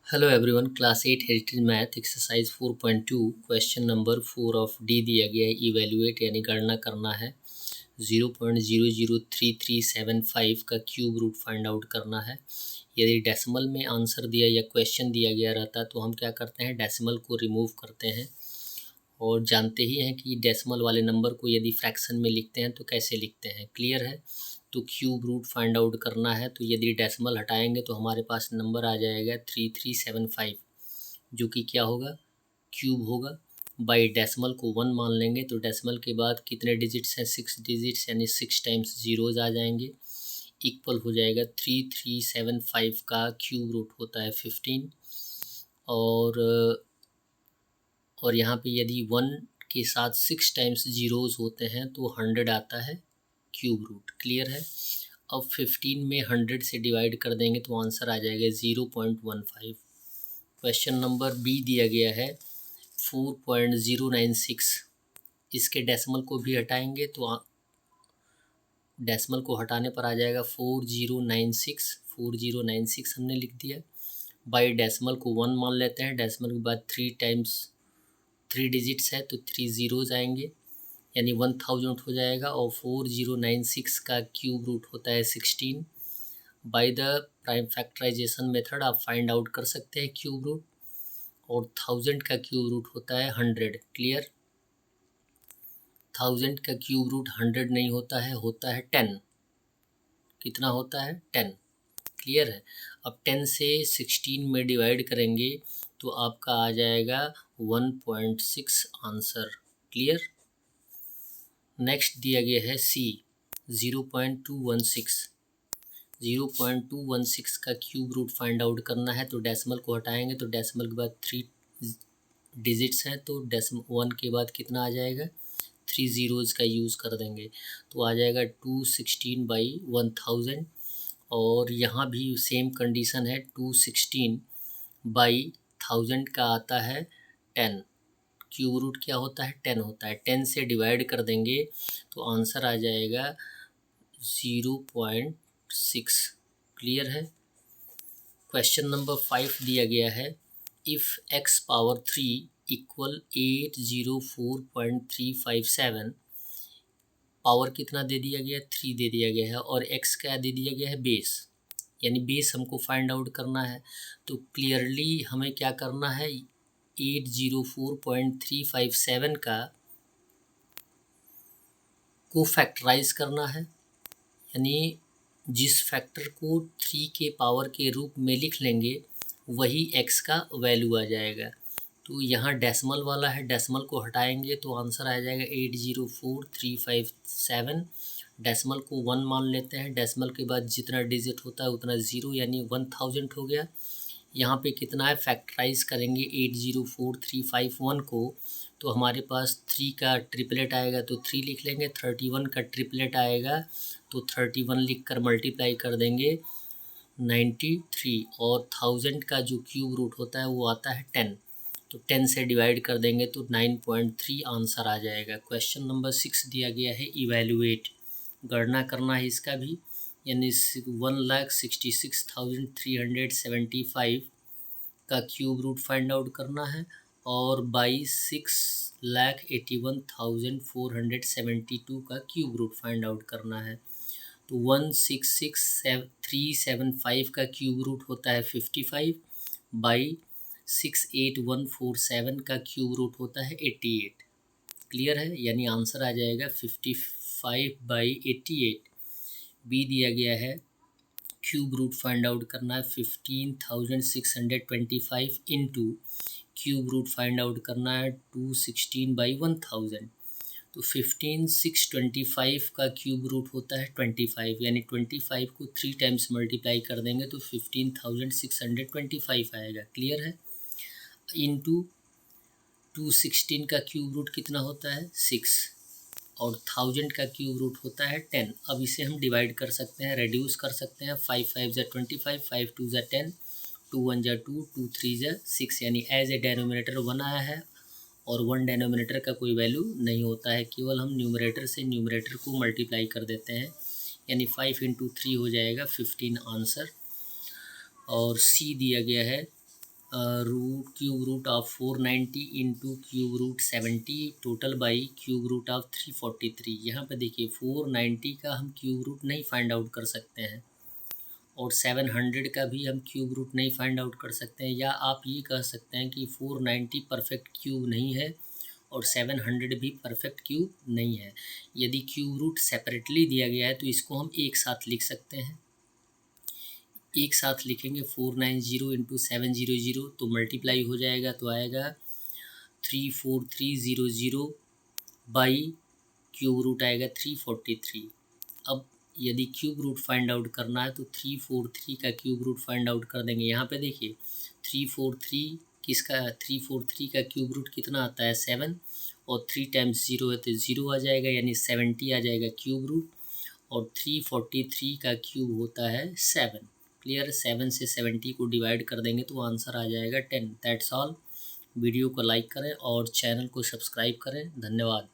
Hello everyone, class 8 heritage math exercise 4.2 question number 4 of D दिया गया है। Evaluate यानी गणना करना है 0.003375 का क्यूब रूट फाइंड आउट करना है। यदि डेसिमल में आंसर दिया या क्वेश्चन दिया गया रहता तो हम क्या करते हैं, डेसिमल को रिमूव करते हैं। और जानते ही हैं कि डेसिमल वाले नंबर को यदि फ्रैक्शन में लिखते हैं तो कैसे लिखते हैं, क्लियर है। तो क्यूब रूट फाइंड आउट करना है, तो यदि डेसिमल हटाएंगे तो हमारे पास नंबर आ जाएगा 3375, जो कि क्या होगा, क्यूब होगा। बाई डेसिमल को 1 मान लेंगे तो डेसिमल के बाद कितने डिजिट्स हैं, 6 डिजिट्स, यानी 6 टाइम्स जीरोज आ जाएंगे। इक्वल हो जाएगा 3375 का क्यूब रूट होता है 15। और यहाँ पे यदि 1 के साथ 6 टाइम्स जीरोज होते हैं तो 100 आता है क्यूब रूट, क्लियर है। अब 15 में 100 से डिवाइड कर देंगे तो आंसर आ जाएगा 0.15। क्वेश्चन नंबर बी दिया गया है 4.096। इसके डेसिमल को भी हटाएंगे तो डेसिमल को हटाने पर आ जाएगा 4096। 4096 हमने लिख दिया। बाई डेसिमल को 1 मान लेते हैं, डेसिमल के बाद 3 डिजिट्स है तो 3 जीरोज आएंगे, यानी 1000 हो जाएगा। और 4096 का क्यूब रूट होता है 16। By the prime factorization method आप फाइंड आउट कर सकते हैं क्यूब रूट। और 1000 का क्यूब रूट होता है 100, क्लियर। 1000 का क्यूब रूट 100 नहीं होता है, होता है 10। कितना होता है, 10, क्लियर है। अब 10 से 16 में डिवाइड करेंगे तो आपका आ जाएगा 1.6 आंसर, क्लियर। नेक्स्ट दिया गया है सी 0.216। 0.216 का क्यूब रूट फाइंड आउट करना है, तो डेसिमल को हटाएंगे तो डेसिमल के बाद 3 डिजिट्स हैं तो डेसिमल 1 के बाद कितना आ जाएगा, 3 जीरोज़ का यूज़ कर देंगे तो आ जाएगा 216 बाई 1000। और यहाँ भी सेम कंडीशन है, 216 बाई 1000 का आता है 10। क्यूब रूट क्या होता है, 10 होता है। 10 से डिवाइड कर देंगे तो आंसर आ जाएगा 0.6, क्लियर है। क्वेश्चन नंबर 5 दिया गया है, if x power 3 equal 804.357, power कितना दे दिया गया, 3 दे दिया गया है, और x क्या दे दिया गया है, बेस, यानी बेस हमको फाइंड आउट करना है। तो क्लियरली हमें क्या करना है, 804.357 को फैक्टराइज करना है, यानी जिस फैक्टर को 3 के पावर के रूप में लिख लेंगे वही x का वैल्यू आ जाएगा। तो यहाँ डेसिमल वाला है, डेसिमल को हटाएंगे तो आंसर आ जाएगा 804357। डेसिमल को 1 मान लेते हैं, डेसिमल के बाद जितना डिजिट होता है उतना ज़ीरो, यानी 1000 हो गया। यहाँ पे कितना है, फैक्टराइज करेंगे 804351 को तो हमारे पास 3 का ट्रिपलेट आएगा तो 3 लिख लेंगे, 31 का ट्रिपलेट आएगा तो 31 लिख कर मल्टीप्लाई कर देंगे 93। और 1000 का जो क्यूब रूट होता है वो आता है 10, तो 10 से डिवाइड कर देंगे तो 9.3 आंसर आ जाएगा। क्वेश्चन नंबर 6 दिया गया है, इवेल्युएट, गणना करना है इसका भी, यानी 1,66,375 का क्यूब रूट फाइंड आउट करना है और बाई 6,81,472 का क्यूब रूट फाइंड आउट करना है। तो 166,375 का क्यूब रूट होता है 55 बाई 68147 का क्यूब रूट होता है 88, क्लियर है, यानी आंसर आ जाएगा 55 बाई 88। बी दिया गया है, क्यूब रूट फाइंड आउट करना है 15,625 into cube root find out करना है 216 बाई 1000। तो 15,625 का क्यूब रूट होता है 25, यानी 25 को 3 टाइम्स मल्टीप्लाई कर देंगे तो 15,625 आएगा, क्लियर है। इंटू 216 का क्यूब रूट कितना होता है 6, और 1000 का क्यूब रूट होता है 10। अब इसे हम डिवाइड कर सकते हैं, रेड्यूस कर सकते हैं। 5 5 ज़ा 25, 5 2 ज़ा 10, 2 1 ज़ा 2, 2 3 ज़ा 6, यानी एज ए डेनोमिनेटर 1 आया है और 1 डेनोमिनेटर का कोई वैल्यू नहीं होता है, केवल हम न्यूमरेटर से न्यूमरेटर को मल्टीप्लाई कर देते हैं, यानी 5 इंटू 3 हो जाएगा 15 आंसर। और सी दिया गया है, cube root of 490 into cube root 70 total by cube root of 343। यहाँ पे देखिए 490 का हम क्यूब रूट नहीं फाइंड आउट कर सकते हैं और 700 का भी हम क्यूब रूट नहीं फाइंड आउट कर सकते हैं, या आप ये कह सकते हैं कि 490 परफेक्ट क्यूब नहीं है और 700 भी परफेक्ट क्यूब नहीं है। यदि क्यूब रूट सेपरेटली दिया गया है तो इसको हम एक साथ लिख सकते हैं। एक साथ लिखेंगे 490 इंटू 700 तो मल्टीप्लाई हो जाएगा, तो आएगा 34300 बाई क्यूब रूट आएगा 343। अब यदि क्यूब रूट फाइंड आउट करना है तो 343 का क्यूब रूट फाइंड आउट कर देंगे। यहाँ पे देखिए 343 का क्यूब रूट कितना आता है 7, और 3 टाइम्स 0 है तो 0 आ जाएगा, यानी 70 आ जाएगा क्यूब रूट, और 343 का क्यूब होता है 7। क्लियर, 7 से 70 को डिवाइड कर देंगे तो आंसर आ जाएगा 10। That's all. वीडियो को लाइक करें और चैनल को सब्सक्राइब करें। धन्यवाद।